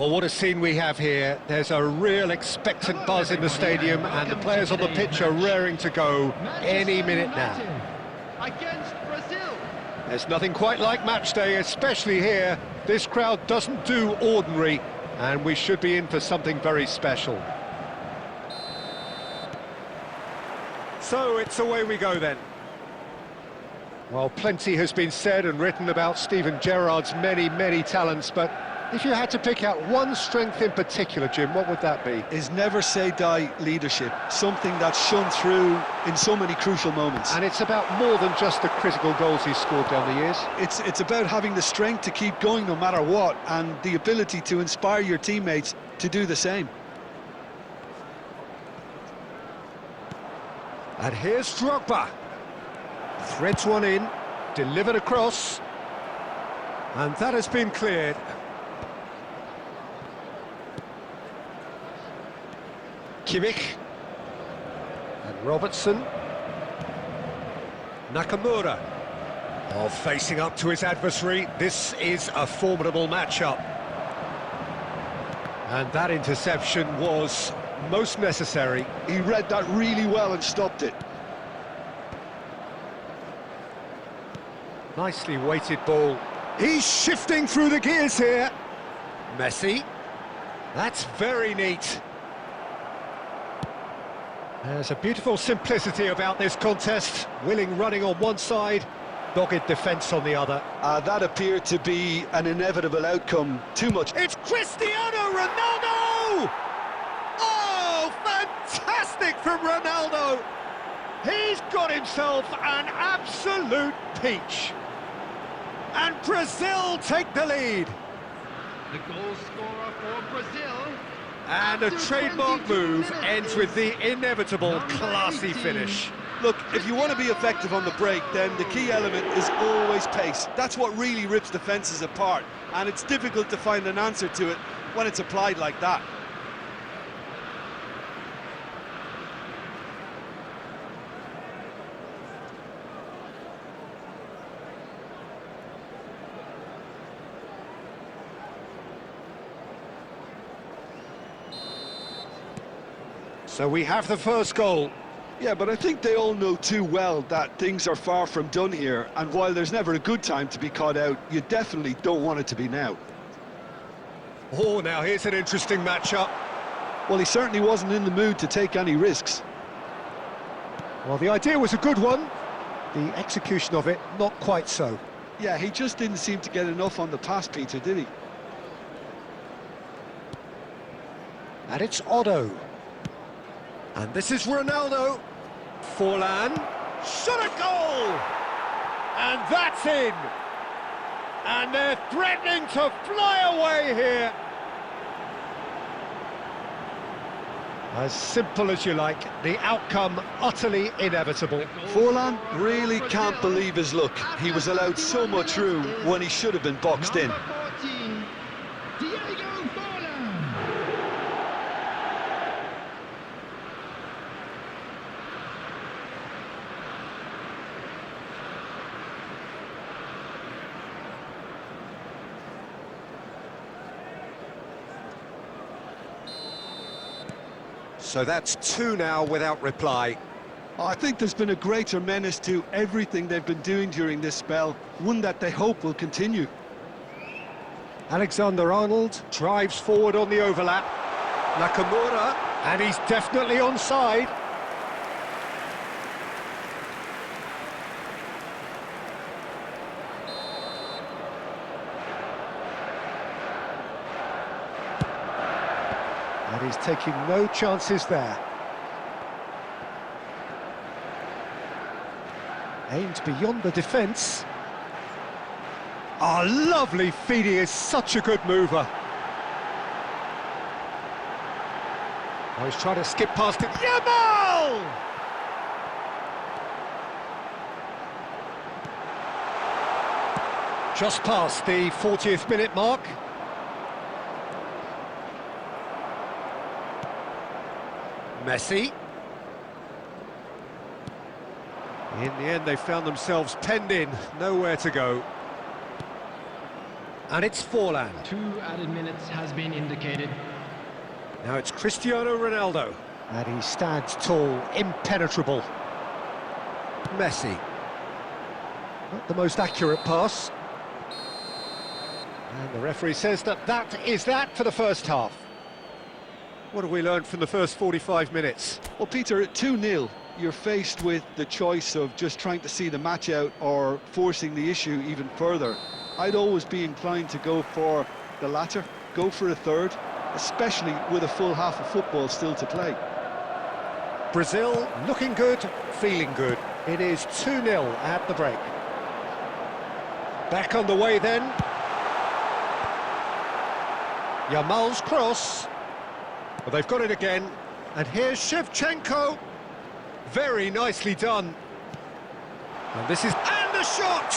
Well, what a scene we have here. There's a real expectant buzz in the stadium, and the players on the pitch are raring to go any minute now. Against Brazil. There's nothing quite like match day, especially here. This crowd doesn't do ordinary, and we should be in for something very special. So it's away we go then. Well, plenty has been said and written about Steven Gerrard's many talents, but if you had to pick out one strength in particular, Jim, what would that be? His never-say-die leadership, something that's shone through in so many crucial moments. And it's about more than just the critical goals he's scored down the years. It's about having the strength to keep going no matter what, and the ability to inspire your teammates to do the same. And here's Drogba. Threads one in, delivered across, and that has been cleared. Kimmich, and Robertson. Nakamura. Oh, facing up to his adversary, this is a formidable matchup. And that interception was most necessary. He read that really well and stopped it. Nicely weighted ball. He's shifting through the gears here. Messi. That's very neat. There's a beautiful simplicity about this contest. Willing running on one side, dogged defence on the other. That appeared to be an inevitable outcome. Too much. It's Cristiano Ronaldo! Oh, fantastic from Ronaldo! He's got himself an absolute peach. And Brazil take the lead. The goal scorer for Brazil. And a trademark move ends with the inevitable classy finish. Look, if you want to be effective on the break, then the key element is always pace. That's what really rips defences apart, and it's difficult to find an answer to it when it's applied like that. So we have the first goal. Yeah, but I think they all know too well that things are far from done here, and while there's never a good time to be caught out, you definitely don't want it to be now. Oh, now here's an interesting matchup. Well, he certainly wasn't in the mood to take any risks. Well, the idea was a good one. The execution of it, not quite so. Yeah, he just didn't seem to get enough on the pass, Peter, did he? And it's Otto. And this is Ronaldo. Forlan. Shot a goal! And that's in! And they're threatening to fly away here. As simple as you like, the outcome utterly inevitable. Forlan really can't believe his luck. He was allowed so much room when he should have been boxed in. So that's two now without reply. I think there's been a greater menace to everything they've been doing during this spell, one that they hope will continue. Alexander-Arnold drives forward on the overlap. Nakamura, and he's definitely onside. And he's taking no chances there. Aimed beyond the defence. Oh, lovely feed, he is such a good mover. Oh, he's trying to skip past it. Yamal! Just past the 40th minute mark. Messi. In the end, they found themselves penned in, nowhere to go. And it's Forlan. 2 added minutes has been indicated. Now it's Cristiano Ronaldo. And he stands tall, impenetrable. Messi. Not the most accurate pass. And the referee says that is that for the first half. What have we learned from the first 45 minutes? Well, Peter, at 2-0, you're faced with the choice of just trying to see the match out or forcing the issue even further. I'd always be inclined to go for the latter, go for a third, especially with a full half of football still to play. Brazil looking good, feeling good. It is 2-0 at the break. Back on the way then. Yamal's cross. Well, they've got it again. And here's Shevchenko. Very nicely done. And this is... And the shot!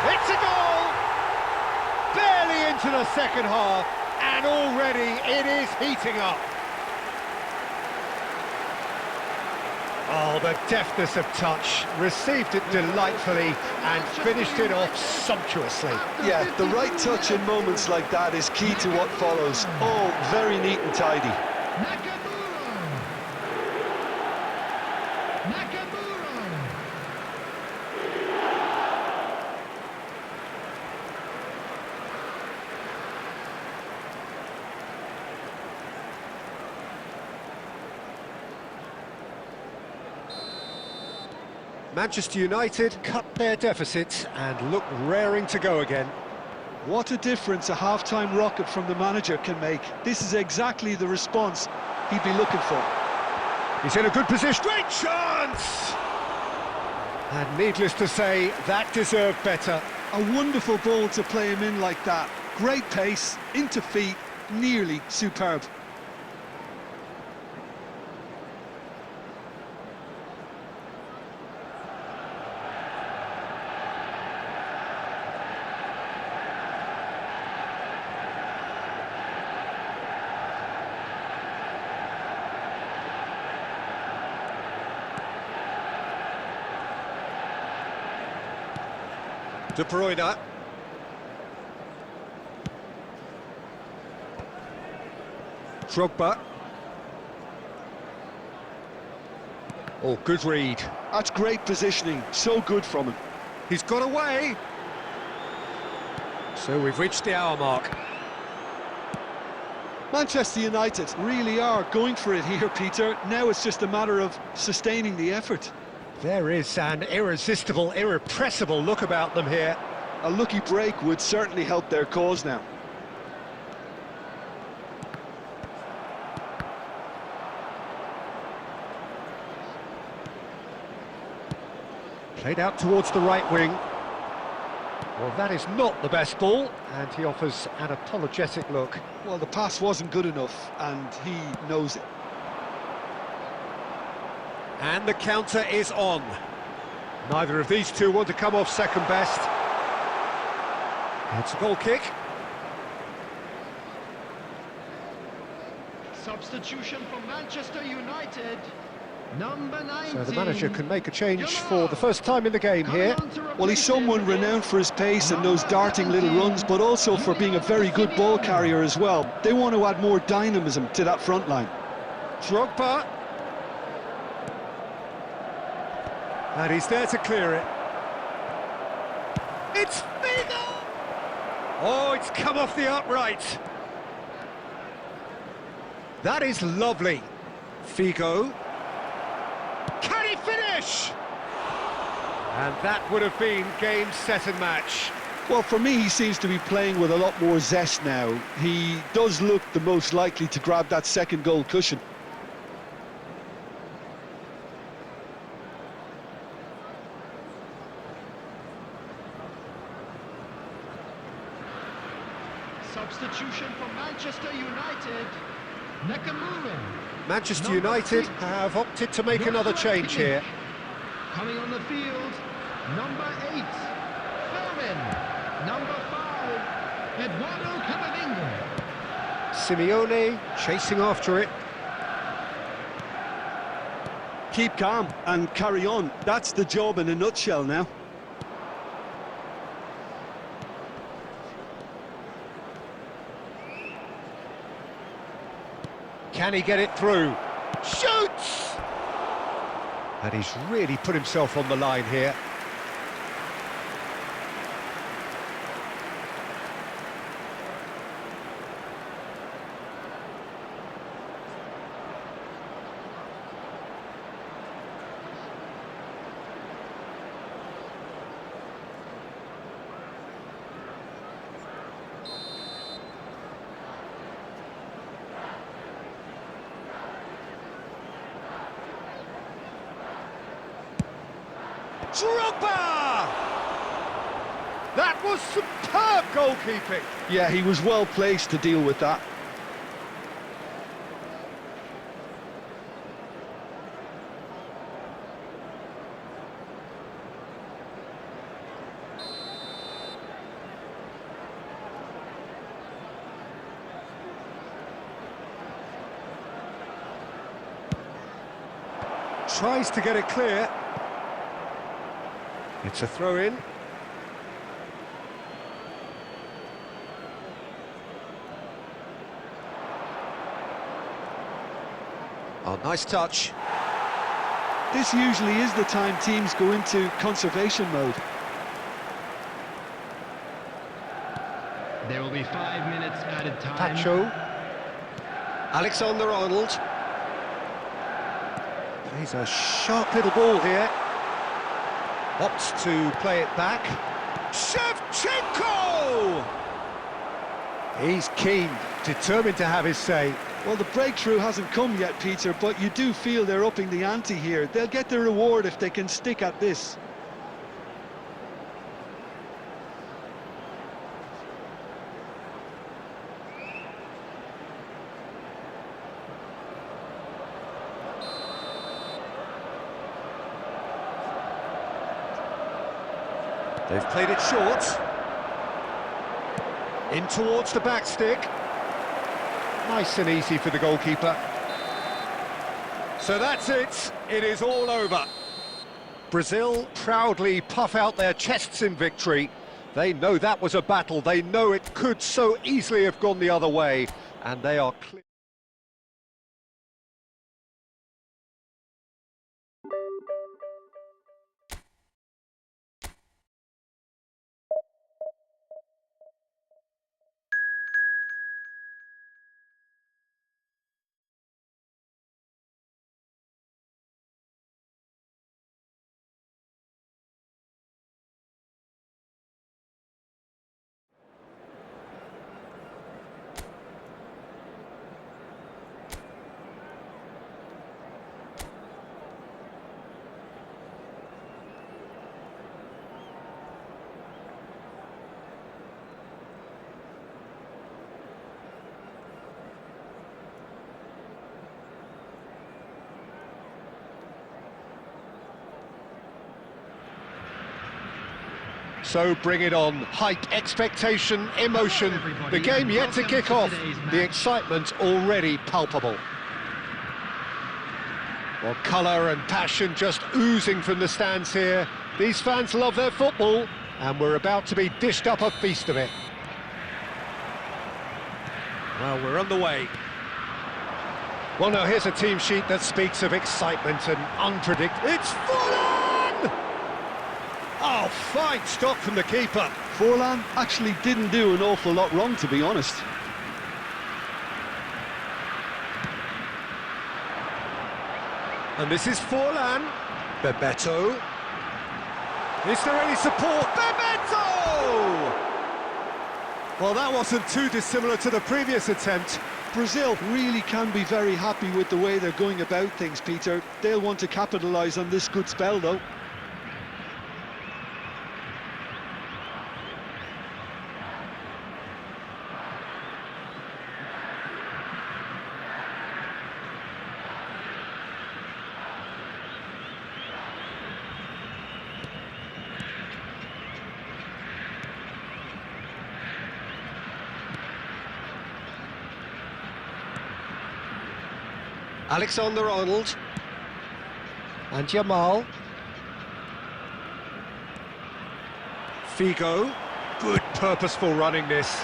It's a goal! Barely into the second half, and already it is heating up. Oh, the deftness of touch. Received it delightfully and finished it off sumptuously. Yeah, the right touch in moments like that is key to what follows. Oh, very neat and tidy. Manchester United cut their deficit and look raring to go again. What a difference a half-time rocket from the manager can make. This is exactly the response he'd be looking for. He's in a good position. Great chance! And needless to say, that deserved better. A wonderful ball to play him in like that. Great pace, into feet, nearly superb. De Bruyne. Drogba. Oh, good read. That's great positioning, so good from him. He's got away. So we've reached the hour mark. Manchester United really are going for it here, Peter. Now it's just a matter of sustaining the effort. There is an irresistible, irrepressible look about them here. A lucky break would certainly help their cause now. Played out towards the right wing. Well, that is not the best ball, and he offers an apologetic look. Well, the pass wasn't good enough, and he knows it. And the counter is on. Neither of these two want to come off second best. It's a goal kick. Substitution for Manchester United. Number 19. So the manager can make a change for the first time in the game here. Well, he's someone renowned for his pace and those darting little runs, but also for being a very good ball carrier as well. They want to add more dynamism to that front line. Drogba. And he's there to clear it. It's Figo! Oh, it's come off the upright. That is lovely. Figo. Can he finish? And that would have been game, set and match. Well, for me, he seems to be playing with a lot more zest now. He does look the most likely to grab that second goal cushion. Substitution for Manchester United. Nakamura. Manchester United have opted to make another change here. Coming on the field, number 8, Foden. Number 5, Eduardo Camavinga. Simeone chasing after it. Keep calm and carry on. That's the job in a nutshell now. Can he get it through? Shoots! And he's really put himself on the line here. Drogba! That was superb goalkeeping. Yeah, he was well placed to deal with that. Tries to get it clear. It's a throw-in. Oh, nice touch. This usually is the time teams go into conservation mode. There will be 5 minutes added time. Pacho. Alexander-Arnold. He's a sharp little ball here. Opts to play it back. Shevchenko! He's keen, determined to have his say. Well, the breakthrough hasn't come yet, Peter, but you do feel they're upping the ante here. They'll get their reward if they can stick at this. They've played it short. In towards the back stick. Nice and easy for the goalkeeper. So that's it. It is all over. Brazil proudly puff out their chests in victory. They know that was a battle. They know it could so easily have gone the other way. And they are clear. So bring it on. Hype, expectation, emotion. The game yet to kick off. The excitement already palpable. Well, colour and passion just oozing from the stands here. These fans love their football, and we're about to be dished up a feast of it. Well, we're on the way. Well, now here's a team sheet that speaks of excitement and unpredictable. It's Fulham! Oh, fine stop from the keeper. Forlan actually didn't do an awful lot wrong, to be honest. And this is Forlan. Bebeto. Is there any support? Bebeto! Well, that wasn't too dissimilar to the previous attempt. Brazil really can be very happy with the way they're going about things, Peter. They'll want to capitalise on this good spell, though. Alexander-Arnold and Jamal. Figo, good purposeful running this.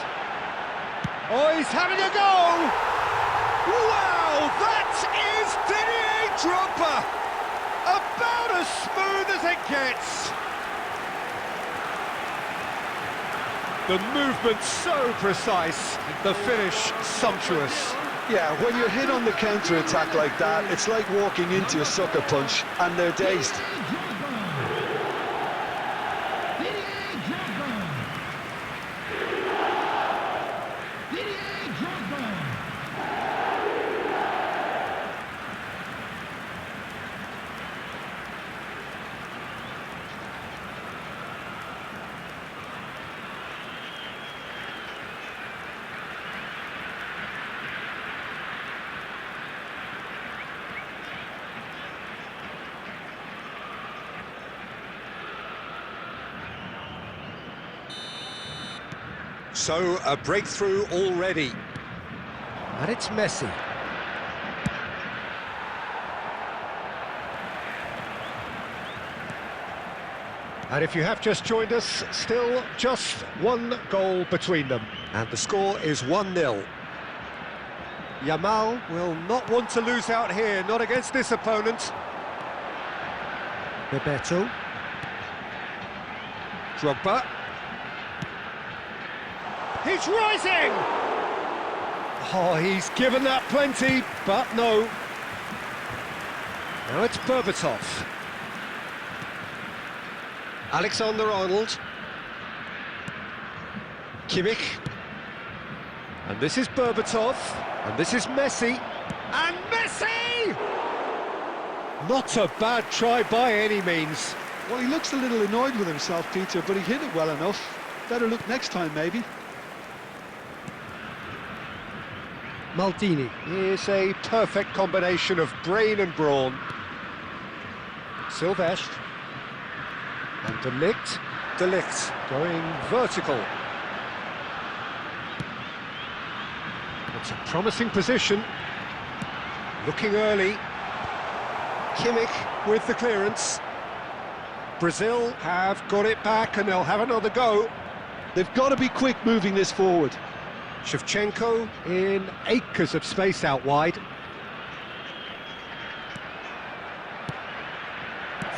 Oh, he's having a go! Wow, that is Didier Drogba! About as smooth as it gets. The movement so precise, the finish sumptuous. Yeah, when you're hit on the counter-attack like that, it's like walking into a sucker punch and they're dazed. So, a breakthrough already. And it's Messi. And if you have just joined us, still just one goal between them. And the score is 1-0. Yamal will not want to lose out here, not against this opponent. Bebeto. Drogba. He's rising! Oh, he's given that plenty, but no. Now it's Berbatov. Alexander-Arnold. Kimmich. And this is Berbatov. And this is Messi. And Messi! Not a bad try by any means. Well, he looks a little annoyed with himself, Peter, but he hit it well enough. Better look next time, maybe. Maldini is a perfect combination of brain and brawn. Silvestre. And De Ligt. De Ligt going vertical. It's a promising position. Looking early. Kimmich with the clearance. Brazil have got it back and they'll have another go. They've got to be quick moving this forward. Shevchenko in acres of space out wide.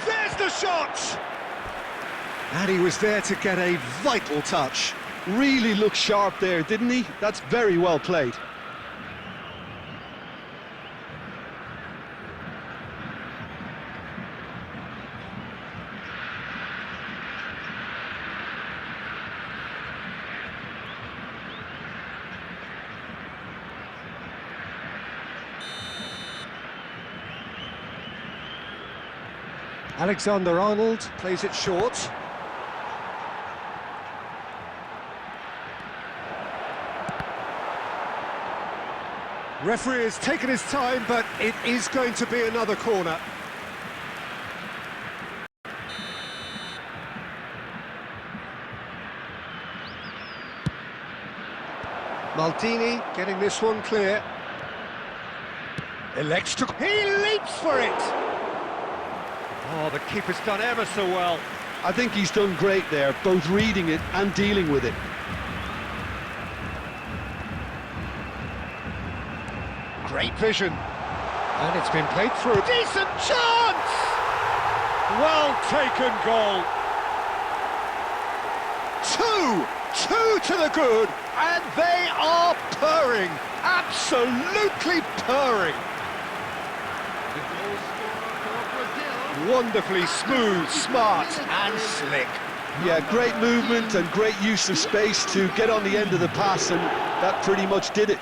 There's the shot! And he was there to get a vital touch. Really looked sharp there, didn't he? That's very well played. Alexander-Arnold plays it short. Referee has taken his time, but it is going to be another corner. Maldini getting this one clear. Elects to... He leaps for it! Oh, the keeper's done ever so well. I think he's done great there, both reading it and dealing with it. Great vision. And it's been played through. Decent chance! Well taken goal. Two to the good, and they are purring. Absolutely purring. Wonderfully smooth, smart and slick. Yeah, great movement and great use of space to get on the end of the pass, and that pretty much did it.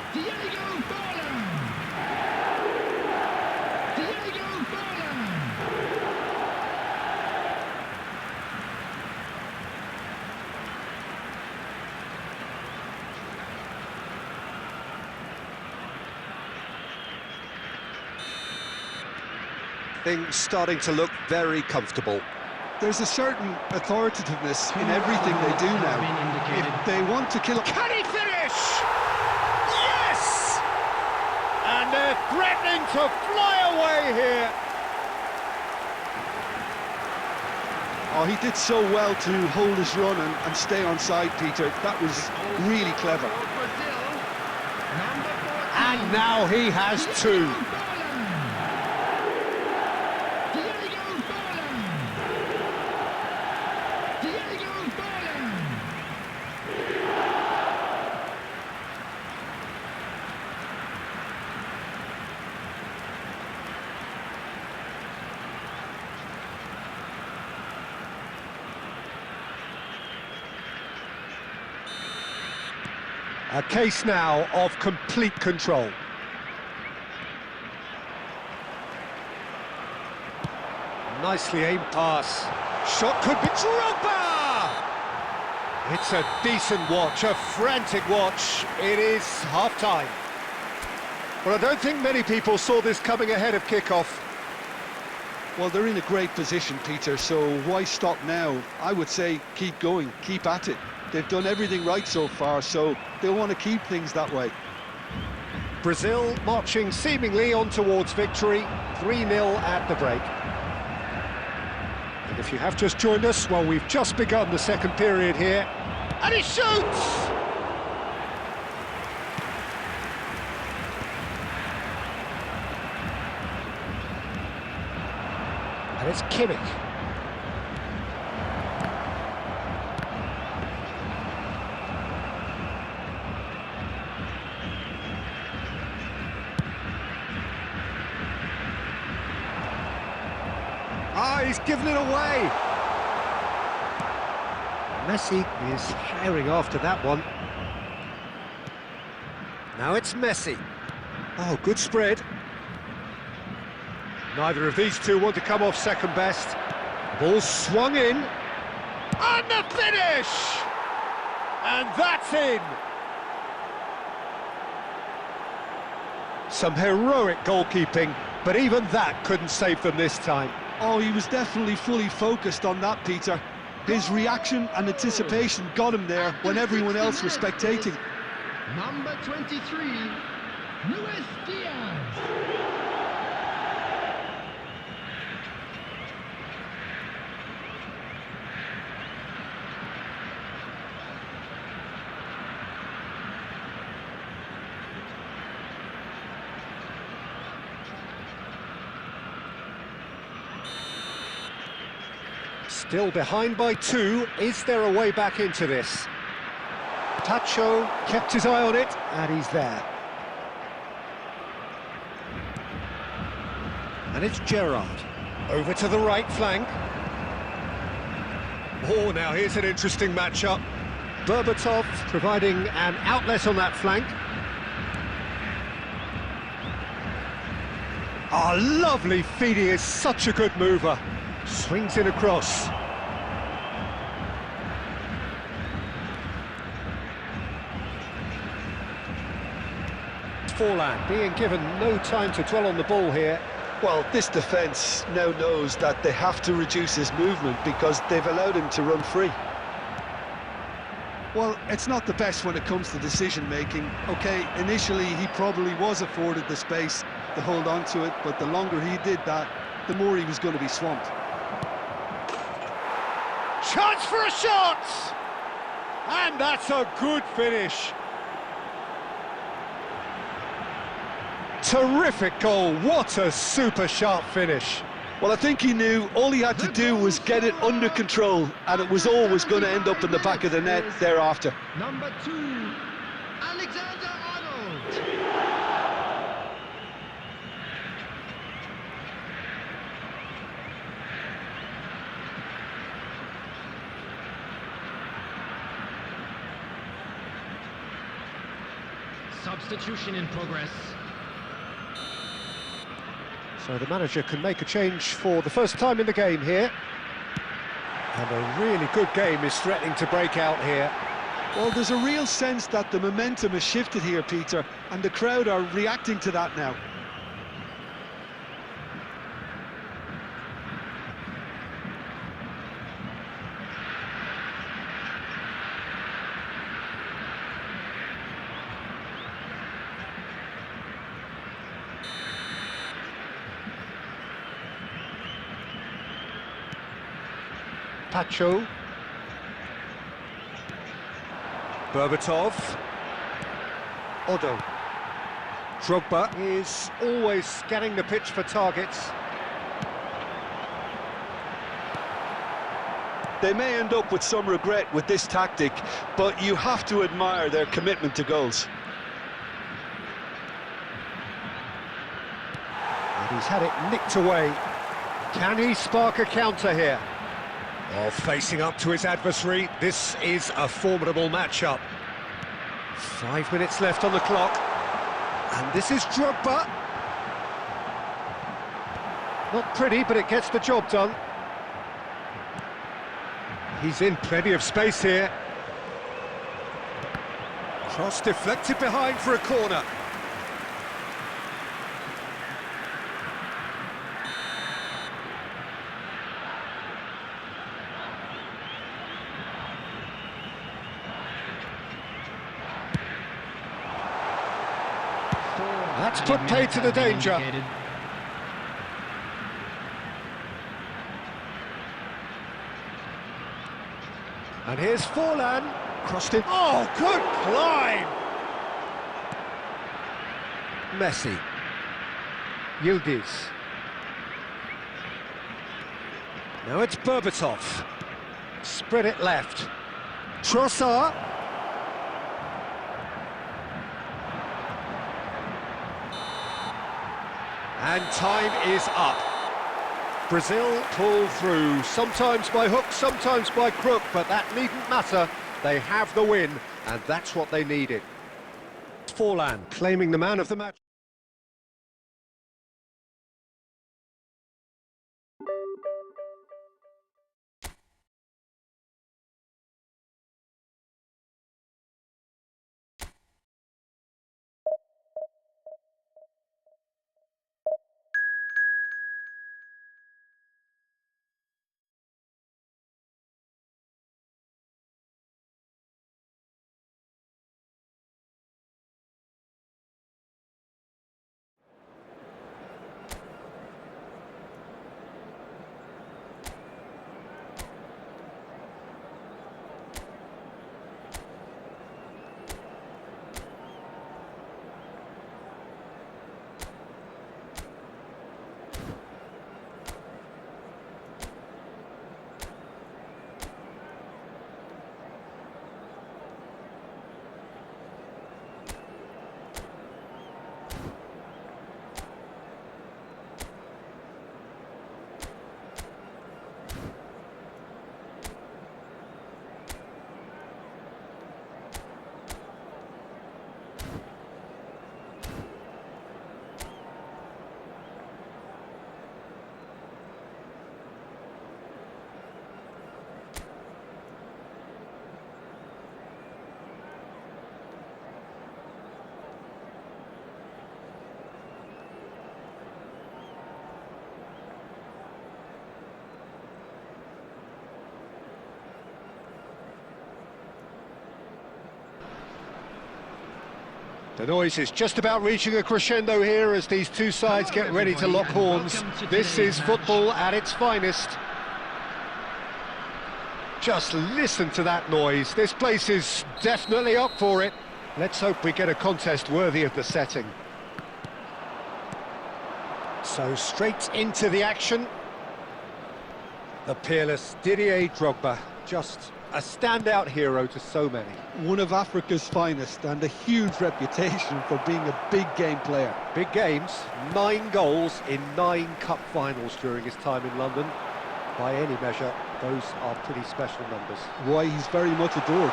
Things starting to look very comfortable. There's a certain authoritativeness in everything they do now. If they want to kill... Can he finish? Yes! And they're threatening to fly away here. Oh, he did so well to hold his run and stay on side, Peter. That was really clever. And now he has two. A case now of complete control. Nicely aimed pass. Shot could be Drogba! It's a decent watch, a frantic watch. It is half-time. Well, I don't think many people saw this coming ahead of kick-off. Well, they're in a great position, Peter, so why stop now? I would say keep going, keep at it. They've done everything right so far, so they'll want to keep things that way. Brazil marching seemingly on towards victory, 3-0 at the break. And if you have just joined us, well, we've just begun the second period here. And he shoots! And it's Kimmich. He's given it away. Messi is herring after that one. Now it's Messi. Oh, good spread. Neither of these two want to come off second best. Ball swung in. And the finish! And that's in! Some heroic goalkeeping, but even that couldn't save them this time. Oh, he was definitely fully focused on that, Peter. His reaction and anticipation got him there when everyone else was spectating. Number 23, Luis Diaz. Still behind by two. Is there a way back into this? Tacho kept his eye on it, and he's there. And it's Gerrard. Over to the right flank. Oh, now here's an interesting matchup. Berbatov providing an outlet on that flank. Ah, lovely feed. He is such a good mover. Swings it across. Forlan being given no time to dwell on the ball here. Well, this defence now knows that they have to reduce his movement because they've allowed him to run free. Well, it's not the best when it comes to decision-making. OK, initially he probably was afforded the space to hold on to it, but the longer he did that, the more he was going to be swamped. Chance for a shot! And that's a good finish. Terrific goal, what a super sharp finish. Well, I think he knew all he had to do was get it under control, and it was always going to end up in the back of the net thereafter. Number 2, Alexander-Arnold. Substitution in progress. So the manager can make a change for the first time in the game here. And a really good game is threatening to break out here. Well, there's a real sense that the momentum has shifted here, Peter, and the crowd are reacting to that now. Tacho. Berbatov. Odo. Drogba is always scanning the pitch for targets. They may end up with some regret with this tactic, but you have to admire their commitment to goals. And he's had it nicked away. Can he spark a counter here? Oh, facing up to his adversary, this is a formidable matchup. 5 minutes left on the clock. And this is Drogba. Not pretty, but it gets the job done. He's in plenty of space here. Cross deflected behind for a corner. That's put paid to the danger. And here's Forlan, crossed it. Oh, good climb! Messi. Yildiz. Now it's Berbatov. Spread it left. Trossard. And time is up. Brazil pull through, sometimes by hook, sometimes by crook, but that needn't matter. They have the win, and that's what they needed. Forlan claiming the man of the match. The noise is just about reaching a crescendo here as these two sides get ready to lock horns. This is football at its finest. Just listen to that noise. This place is definitely up for it. Let's hope we get a contest worthy of the setting. So straight into the action. The peerless Didier Drogba, just a standout hero to so many. One of Africa's finest and a huge reputation for being a big game player. Big games, 9 goals in 9 cup finals during his time in London. By any measure, those are pretty special numbers. Why, he's very much adored.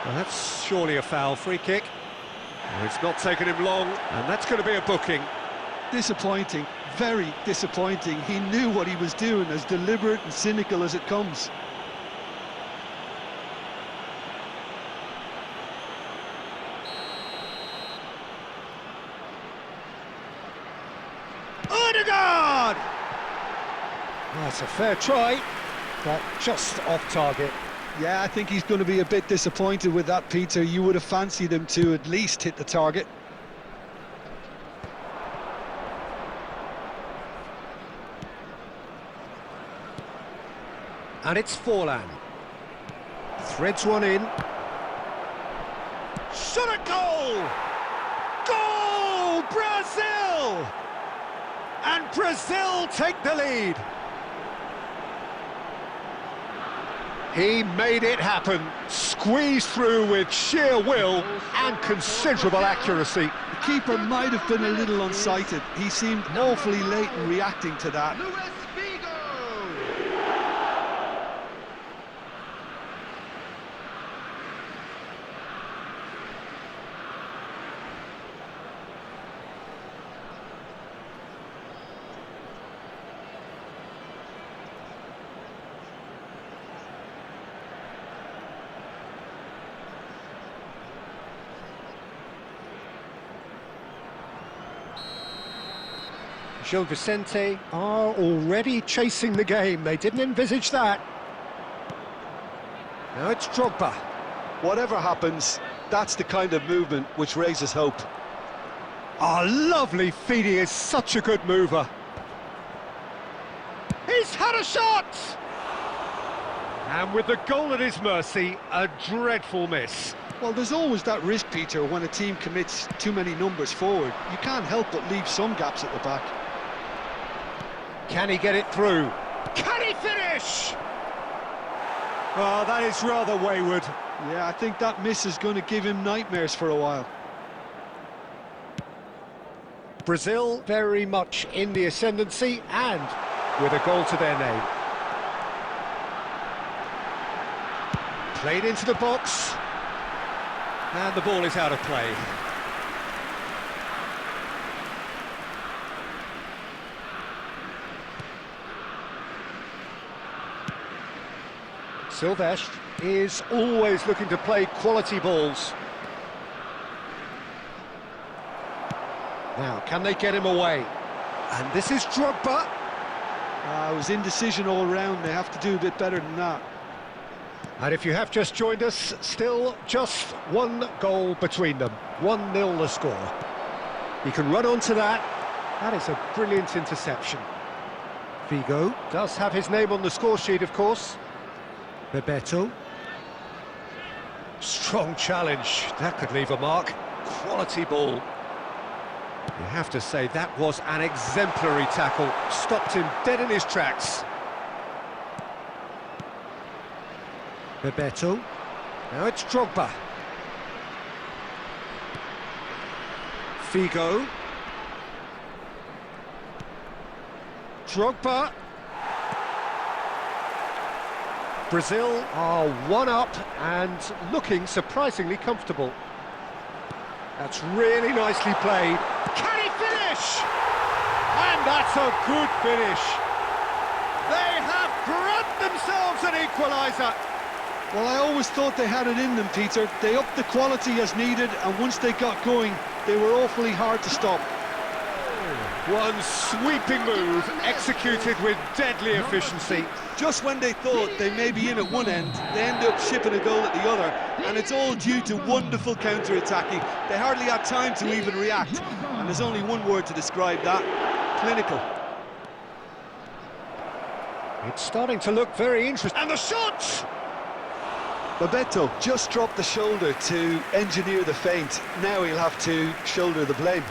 Well, that's surely a foul. Free kick. Well, it's not taken him long, and that's going to be a booking. Disappointing, very disappointing. He knew what he was doing, as deliberate and cynical as it comes. Odegaard! That's a fair try, but just off target. Yeah, I think he's going to be a bit disappointed with that, Peter. You would have fancied him to at least hit the target. And it's Forlan. Threads one in. Shot at goal! Brazil take the lead. He made it happen, squeezed through with sheer will and considerable accuracy. The keeper might have been a little unsighted. He seemed awfully late in reacting to that. Gil Vicente are already chasing the game. They didn't envisage that. Now it's Drogba. Whatever happens, that's the kind of movement which raises hope. Oh, lovely feed. He is such a good mover. He's had a shot! And with the goal at his mercy, a dreadful miss. Well, there's always that risk, Peter, when a team commits too many numbers forward. You can't help but leave some gaps at the back. Can he get it through? Can he finish? Oh, that is rather wayward. Yeah, I think that miss is going to give him nightmares for a while. Brazil very much in the ascendancy and with a goal to their name. Played into the box. And the ball is out of play. Silvestre is always looking to play quality balls. Now, can they get him away? And this is Drogba. It was indecision all round. They have to do a bit better than that. And if you have just joined us, still just one goal between them. 1-0 the score. He can run onto that. That is a brilliant interception. Figo does have his name on the score sheet, of course. Bebeto. Strong challenge. That could leave a mark. Quality ball. You have to say that was an exemplary tackle. Stopped him dead in his tracks. Bebeto. Now it's Drogba. Figo. Drogba. Brazil are one up and looking surprisingly comfortable. That's really nicely played. Can he finish? And that's a good finish. They have grabbed themselves an equaliser. Well, I always thought they had it in them, Peter. They upped the quality as needed, and once they got going, they were awfully hard to stop. One sweeping move, executed with deadly efficiency. Just when they thought they may be in at one end, they end up shipping a goal at the other, and it's all due to wonderful counter-attacking. They hardly had time to even react, and there's only one word to describe that: clinical. It's starting to look very interesting. And the shot! Bebeto just dropped the shoulder to engineer the feint. Now he'll have to shoulder the blame.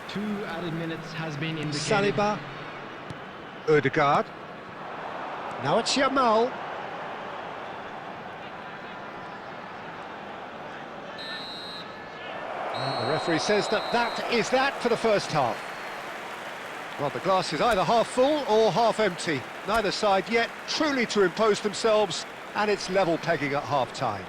2 added minutes has been indicated. Saliba. Odegaard. Now it's Yamal. And the referee says that is that for the first half. Well, the glass is either half full or half empty. Neither side yet truly to impose themselves, and it's level pegging at half-time.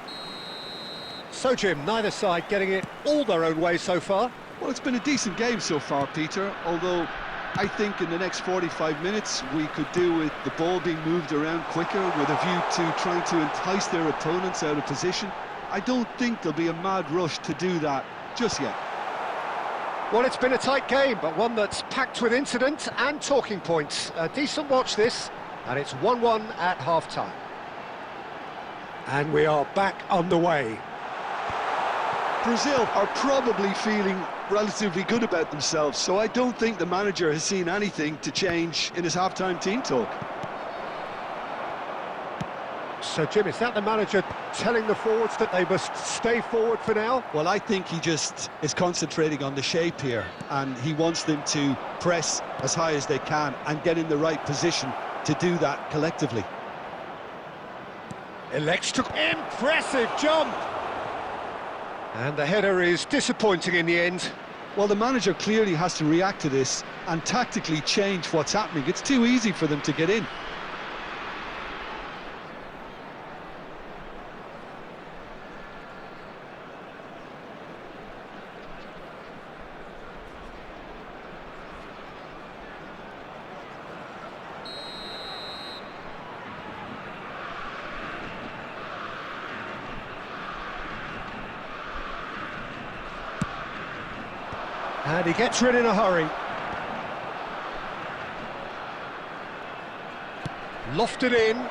So, Jim, neither side getting it all their own way so far. Well, it's been a decent game so far, Peter, although I think in the next 45 minutes we could do with the ball being moved around quicker with a view to trying to entice their opponents out of position. I don't think there'll be a mad rush to do that just yet. Well, it's been a tight game, but one that's packed with incident and talking points. A decent watch this, and it's 1-1 at half-time. And we are back underway. Brazil are probably feeling relatively good about themselves, so I don't think the manager has seen anything to change in his half-time team talk. So, Jim, is that the manager telling the forwards that they must stay forward for now? Well, I think he just is concentrating on the shape here, and he wants them to press as high as they can and get in the right position to do that collectively. Elects to... Impressive jump! And the header is disappointing in the end. Well, the manager clearly has to react to this and tactically change what's happening. It's too easy for them to get in. And he gets rid in a hurry. Lofted in.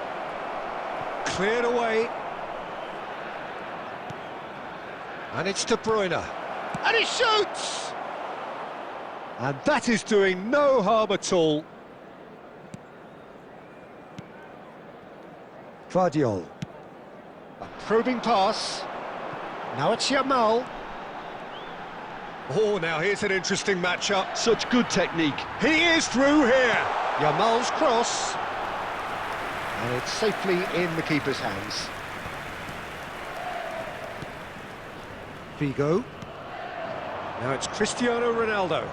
Cleared away. And it's De Bruyne. And he shoots! And that is doing no harm at all. Guardiola. A probing pass. Now it's Yamal. Oh, now here's an interesting matchup. Such good technique. He is through here. Yamal's cross. And it's safely in the keeper's hands. Figo. Now it's Cristiano Ronaldo.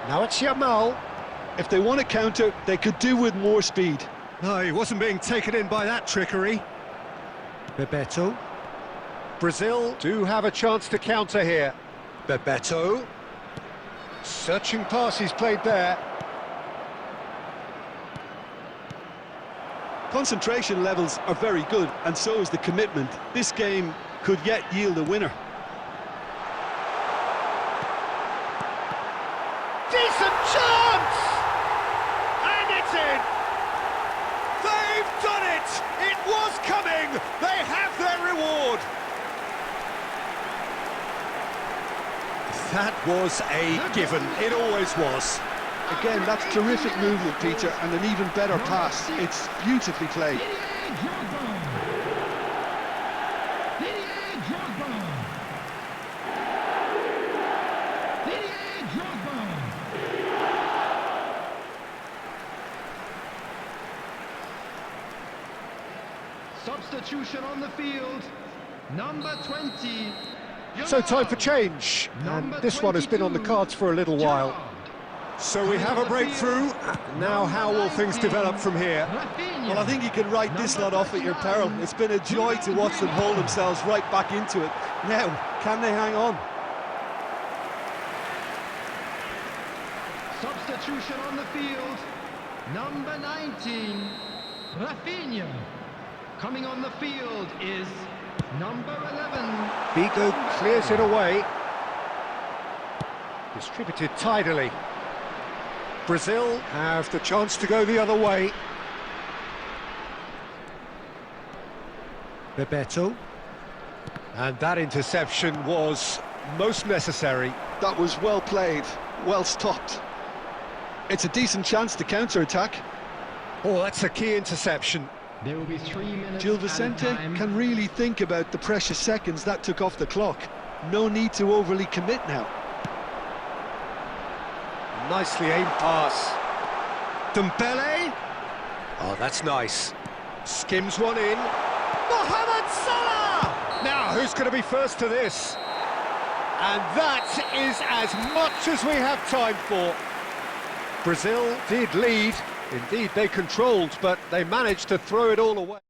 Now it's Yamal. If they want to counter, they could do with more speed. No, he wasn't being taken in by that trickery. Bebeto. Brazil do have a chance to counter here. Bebeto. Searching pass he's played there. Concentration levels are very good, and so is the commitment. This game could yet yield a winner. Decent chance! And it's in! They've done it! It was coming! They have their reward! That was a given. It always was. Again, that's terrific movement, Peter, and an even better pass. It's beautifully played. Substitution on the field, number 20. So time for change, and this one has been on the cards for a little while. So we have a breakthrough. Now how will things develop from here? Well, I think you can write this lot off at your peril. It's been a joy to watch them hold themselves right back into it. Now, can they hang on? Substitution on the field, number 19, Rafinha. Coming on the field is number 11. Figo clears it away. Distributed tidily. Brazil have the chance to go the other way. Bebeto. And that interception was most necessary. That was well played, well stopped. It's a decent chance to counter-attack. Oh, that's a key interception. There will be 3 minutes. Gil Vicente can really think about the precious seconds that took off the clock. No need to overly commit now. Nicely aimed pass. Dembele. Oh, that's nice. Skims one in. Mohamed Salah! Now, who's going to be first to this? And that is as much as we have time for. Brazil did lead. Indeed, they controlled, but they managed to throw it all away.